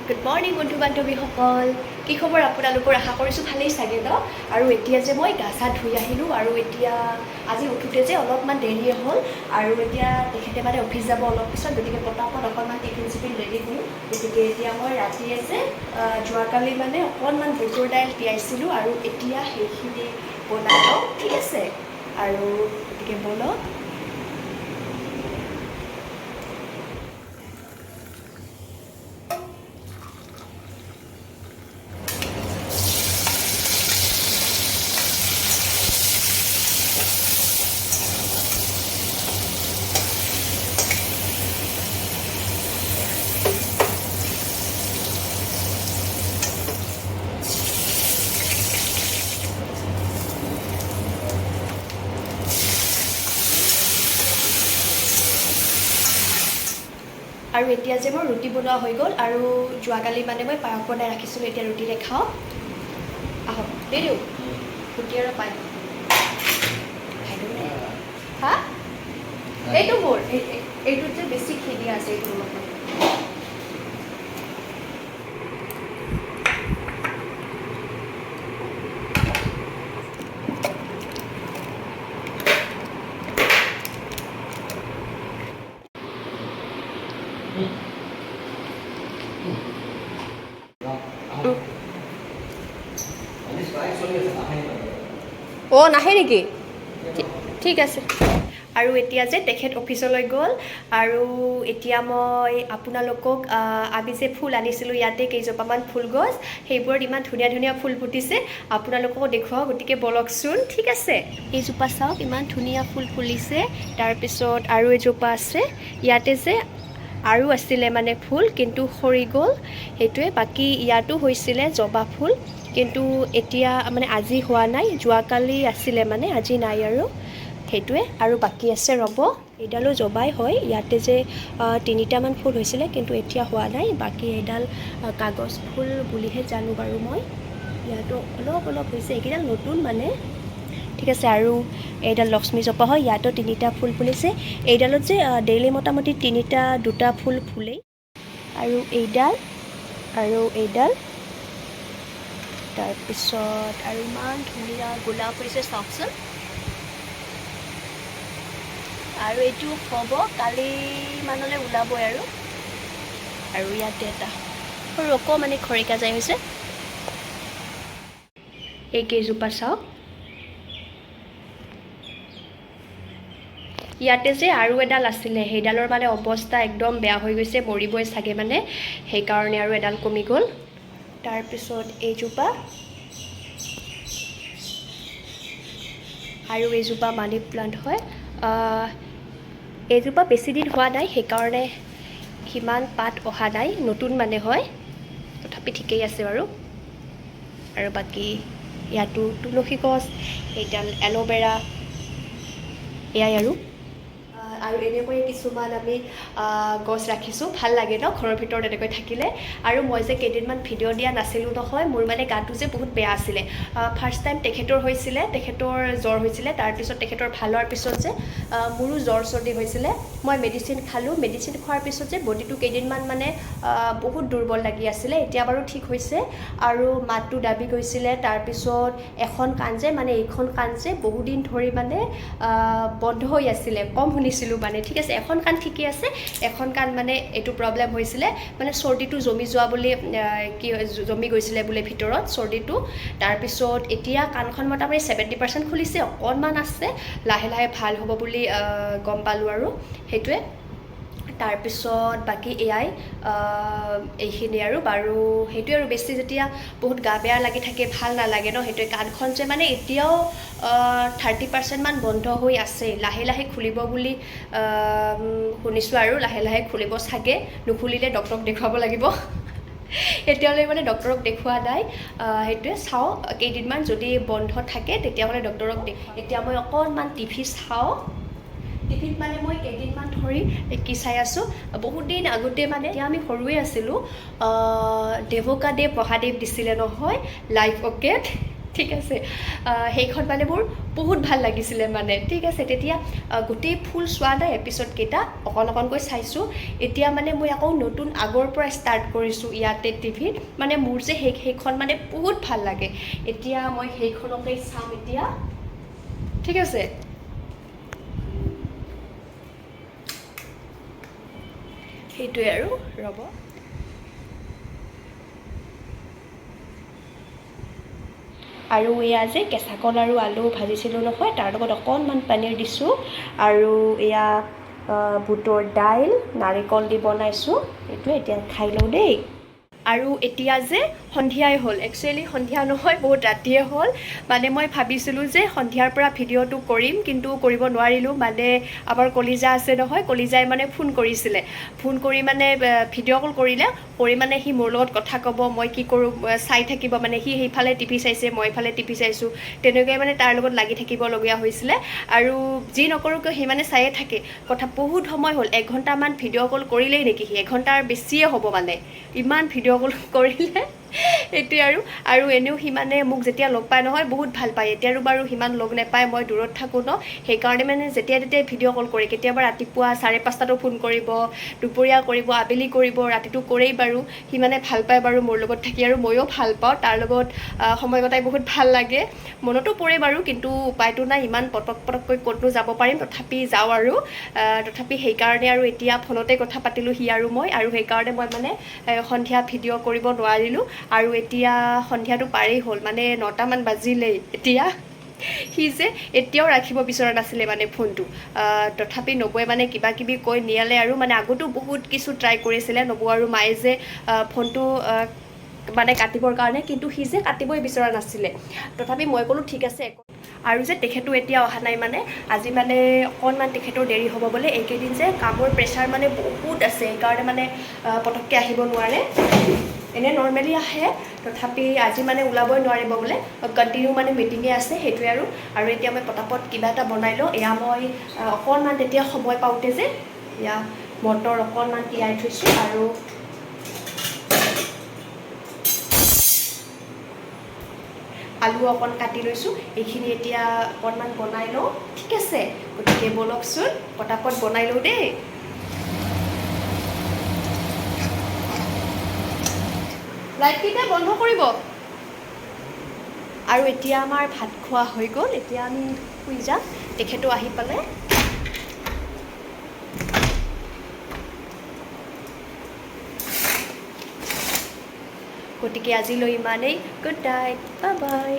Good morning বন্ধু বান্ধৱীসকল, কি খবৰ আপোনালোকৰ? আশা কৰিছোঁ ভালেই চাগে ন। আৰু এতিয়া যে মই গা চা ধুই আহিলোঁ আৰু এতিয়া আজি উঠোঁতে যে অলপমান দেৰিয়ে হ'ল আৰু এতিয়া তেখেতে মানে অফিচ যাব অলপ পিছত, গতিকে পটাপট অকণমান টিফিন চিফিন ৰেডি কৰোঁ। গতিকে এতিয়া মই ৰাতিয়ে যে যোৱাকালি মানে অকণমান বুটৰ দাইল তিয়াইছিলোঁ আৰু এতিয়া সেইখিনি বনাই লওঁ, ঠিক আছে? আৰু গতিকে বলক। আৰু এতিয়া যে মোৰ ৰুটি বনোৱা হৈ গ'ল আৰু যোৱাকালি মানে মই পায়স বনাই ৰাখিছিলোঁ, এতিয়া ৰুটিৰে খাওঁ। আহক দেই দিওঁ ৰুটি আৰু পায়স। হা এইটো মোৰ এইটোত যে বেছি খিনি আছে এইটো লগত। অ' নাহে নেকি? ঠিক আছে। আৰু এতিয়া যে তেখেত অফিচলৈ গ'ল আৰু এতিয়া মই আপোনালোকক আমি যে ফুল আনিছিলোঁ ইয়াতে কেইজোপামান ফুল গছ, সেইবোৰত ইমান ধুনীয়া ধুনীয়া ফুল ফুটিছে, আপোনালোককো দেখুৱাওঁ, গতিকে বলকচোন, ঠিক আছে? এইজোপা চাওক ইমান ধুনীয়া ফুল ফুলিছে। তাৰপিছত আৰু এজোপা আছে ইয়াতে যে আৰু আছিলে মানে ফুল কিন্তু সৰি গ'ল, সেইটোৱে। বাকী ইয়াতো হৈছিলে জবা ফুল, কিন্তু এতিয়া মানে আজি হোৱা নাই, যোৱাকালি আছিলে মানে, আজি নাই আৰু সেইটোৱে। আৰু বাকী আছে ৰ'ব, এইডালো জবাই হয়, ইয়াতে যে তিনিটামান ফুল হৈছিলে কিন্তু এতিয়া হোৱা নাই। বাকী এইডাল কাগজ ফুল বুলিহে জানো বাৰু মই, ইয়াতো অলপ অলপ হৈছে, এইকেইডাল নতুন মানে, ঠিক আছে। আৰু এইডাল লক্ষ্মী জপা হয়, ইয়াতো তিনিটা ফুল ফুলিছে। এইডালত যে ডেইলি মোটামুটি দুটা ফুল ফুলেই। আৰু এইডাল আৰু এইডাল, তাৰপিছত আৰু ইমান ধুনীয়া গোলাপ হৈছে চাওকচোন। আৰু এইটো হ'ব কালি মানলৈ ওলাবই আৰু ইয়াতে এটা সৰু অকণমানি খৰিকাজাই হৈছে। এইকেইজোপা চাওক, ইয়াতে যে আৰু এডাল আছিলে, সেইডালৰ মানে অৱস্থা একদম বেয়া হৈ গৈছে, মৰিবই চাগে মানে, সেইকাৰণে আৰু এডাল কমি গ'ল। তাৰপিছত এইজোপা আৰু এইজোপা মানি প্লাণ্ট হয়। এইজোপা বেছি দিন হোৱা নাই, সেইকাৰণে সিমান পাত অহা নাই, নতুন মানে হয়, তথাপি ঠিকেই আছে বাৰু। আৰু বাকী ইয়াতো তুলসী গছ, এইডাল এল'ভেৰা, এয়াই আৰু এনেকৈ কিছুমান আমি গছ ৰাখিছোঁ, ভাল লাগে ন ঘৰৰ ভিতৰত এনেকৈ থাকিলে। আৰু মই যে কেইদিনমান ভিডিঅ' দিয়া নাছিলোঁ নহয়, মোৰ মানে গাটো যে বহুত বেয়া আছিলে। ফাৰ্ষ্ট টাইম তেখেতৰ জ্বৰ হৈছিলে, তাৰপিছত তেখেতৰ ভাল হোৱাৰ পিছত যে মোৰো জ্বৰ চৰ্দি হৈছিলে, মই মেডিচিন খালোঁ, মেডিচিন খোৱাৰ পিছত যে বডিটো কেইদিনমান মানে বহুত দুৰ্বল লাগি আছিলে, এতিয়া বাৰু ঠিক হৈছে। আৰু মাতটো দাবি গৈছিলে, তাৰপিছত এখন কাণ যে মানে এইখন কাণ যে বহুদিন ধৰি মানে বন্ধ হৈ আছিলে, কম শুনিছিলোঁ মানে, ঠিক আছে। এখন কাণ ঠিকেই আছে, এখন কাণ মানে এইটো প্ৰব্লেম হৈছিলে, মানে চৰ্দিটো জমি যোৱা বুলি জমি গৈছিলে বোলে ভিতৰত চৰ্দিটো। তাৰপিছত এতিয়া কাণখন মোটামুটি 70% খুলিছে, অকণমান আছে, লাহে লাহে ভাল হ'ব বুলি গম পালোঁ আৰু সেইটোৱে। তাৰপিছত বাকী এয়াই এইখিনি আৰু বাৰু, সেইটোৱে আৰু বেছি যেতিয়া বহুত গা বেয়া লাগি থাকে ভাল নালাগে ন, সেইটোৱে। কাণখন যে মানে এতিয়াও 30% মান বন্ধ হৈ আছে, লাহে লাহে খুলিব বুলি শুনিছোঁ আৰু লাহে লাহে খুলিব চাগে, নুখুলিলে ডক্তৰক দেখুৱাব লাগিব। এতিয়ালৈ মানে ডক্তৰক দেখুওৱা নাই, সেইটোৱে। চাওঁ কেইদিনমান যদি বন্ধ থাকে তেতিয়াহ'লে ডক্তৰক এতিয়া মই অকণমান টিভি চাওঁ। টিভিত মানে মই কেইদিনমান ধৰি কি চাই আছোঁ, বহুত দিন আগতে মানে, এতিয়া আমি সৰুৱে আছিলোঁ, দেৱকাদেৱ মহাদেৱ দিছিলে নহয় লাইভ অ'কে, ঠিক আছে সেইখন মানে মোৰ বহুত ভাল লাগিছিলে মানে ঠিক আছে তেতিয়া গোটেই ফুল চোৱা নাই এপিছ'ডকেইটা অকণকৈ চাইছোঁ এতিয়া মানে মই আকৌ নতুন আগৰ পৰা ষ্টাৰ্ট কৰিছোঁ ইয়াতে টিভিত মানে মোৰ যে সেইখন মানে বহুত ভাল লাগে এতিয়া মই সেইখনকে চাম এতিয়া ঠিক আছে সেইটোৱে আৰু ৰ'ব আৰু এয়া যে কেঁচা কল আৰু আলু ভাজিছিলোঁ নহয় তাৰ লগত অকণমান পনীৰ দিছোঁ আৰু এয়া বুটৰ দাইল নাৰিকল দি বনাইছোঁ এইটোৱে এতিয়া খাই লওঁ দেই আৰু এতিয়া যে সন্ধিয়াই হ'ল একচুৱেলি সন্ধিয়া নহয় বহুত ৰাতিয়ে হ'ল মানে মই ভাবিছিলোঁ যে সন্ধিয়াৰ পৰা ভিডিঅ'টো কৰিম কিন্তু কৰিব নোৱাৰিলোঁ মানে আমাৰ কলিজা আছে নহয় কলিজাই মানে ফোন কৰিছিলে ফোন কৰি মানে ভিডিঅ' কল কৰিলে কৰি মানে সি মোৰ লগত কথা ক'ব মই কি কৰোঁ চাই থাকিব মানে সি সেইফালে টিভি চাইছে মই এইফালে টিভি চাইছোঁ তেনেকৈ মানে তাৰ লগত লাগি থাকিবলগীয়া হৈছিলে আৰু যি নকৰোঁ কিয় সি মানে চায়ে থাকে কথা বহুত সময় হ'ল এঘণ্টামান ভিডিঅ' কল কৰিলেই নেকি সি এঘণ্টাৰ বেছিয়ে হ'ব মানে ইমান ভিডিঅ' কল কৰিলে এইটোৱে আৰু এনেও সিমানে মোক যেতিয়া লগ পায় নহয় বহুত ভাল পায় এতিয়া আৰু বাৰু সিমান লগ নাপায় মই দূৰত থাকোঁ ন সেইকাৰণে মানে যেতিয়া তেতিয়াই ভিডিঅ' কল কৰে কেতিয়াবা ৰাতিপুৱা 5:30 ফোন কৰিব দুপৰীয়া কৰিব আবেলি কৰিব ৰাতিটো কৰেই বাৰু সি মানে ভাল পায় বাৰু মোৰ লগত থাকি আৰু ময়ো ভাল পাওঁ তাৰ লগত সময় কটাই বহুত ভাল লাগে মনতো পৰে বাৰু কিন্তু উপায়তো নাই ইমান পটককৈ ক'তনো যাব পাৰিম তথাপি যাওঁ আৰু তথাপি সেইকাৰণে আৰু এতিয়া ফোনতে কথা পাতিলোঁ সি আৰু মই আৰু সেইকাৰণে মই মানে সন্ধিয়া ভিডিঅ' কৰিব নোৱাৰিলোঁ আৰু এতিয়া সন্ধিয়াটো পাৰেই হ'ল মানে 9টামান বাজিলেই এতিয়া সি যে এতিয়াও ৰাখিব বিচৰা নাছিলে মানে ফোনটো তথাপি নবৌয়ে মানে কিবা কিবি কৈ নিয়ালে আৰু মানে আগতো বহুত কিছু ট্ৰাই কৰিছিলে নবৌ আৰু মায়ে যে ফোনটো মানে কাটিবৰ কাৰণে কিন্তু সি যে কাটিবই বিচৰা নাছিলে তথাপি মই ক'লোঁ ঠিক আছে আৰু যে তেখেতো এতিয়া অহা নাই মানে আজি মানে অকণমান তেখেতৰ দেৰি হ'ব বোলে এইকেইদিন যে কামৰ প্ৰেছাৰ মানে বহুত আছে সেইকাৰণে মানে পটককৈ আহিব নোৱাৰে এনে নৰ্মেলি আহে তথাপি আজি মানে ওলাবই নোৱাৰিব বোলে কণ্টিনিউ মানে মিটিঙে আছে সেইটোৱে আৰু এতিয়া মই পটাপট কিবা এটা বনাই লওঁ এয়া মই অকণমান তেতিয়া সময় পাওঁতে যে এয়া মটৰ অকণমান তিয়াই থৈছোঁ আৰু আলু অকণ কাটি লৈছোঁ এইখিনি এতিয়া অকণমান বনাই লওঁ ঠিক আছে গতিকে ব'লকচোন পটাপট বনাই লওঁ দেই লাইটকেইটা বন্ধ কৰিব আৰু এতিয়া আমাৰ ভাত খোৱা হৈ গ'ল এতিয়া আমি শুই যাম তেখেতো আহি পালে গতিকে আজিলৈ ইমানেই গুড নাইট বাই বাই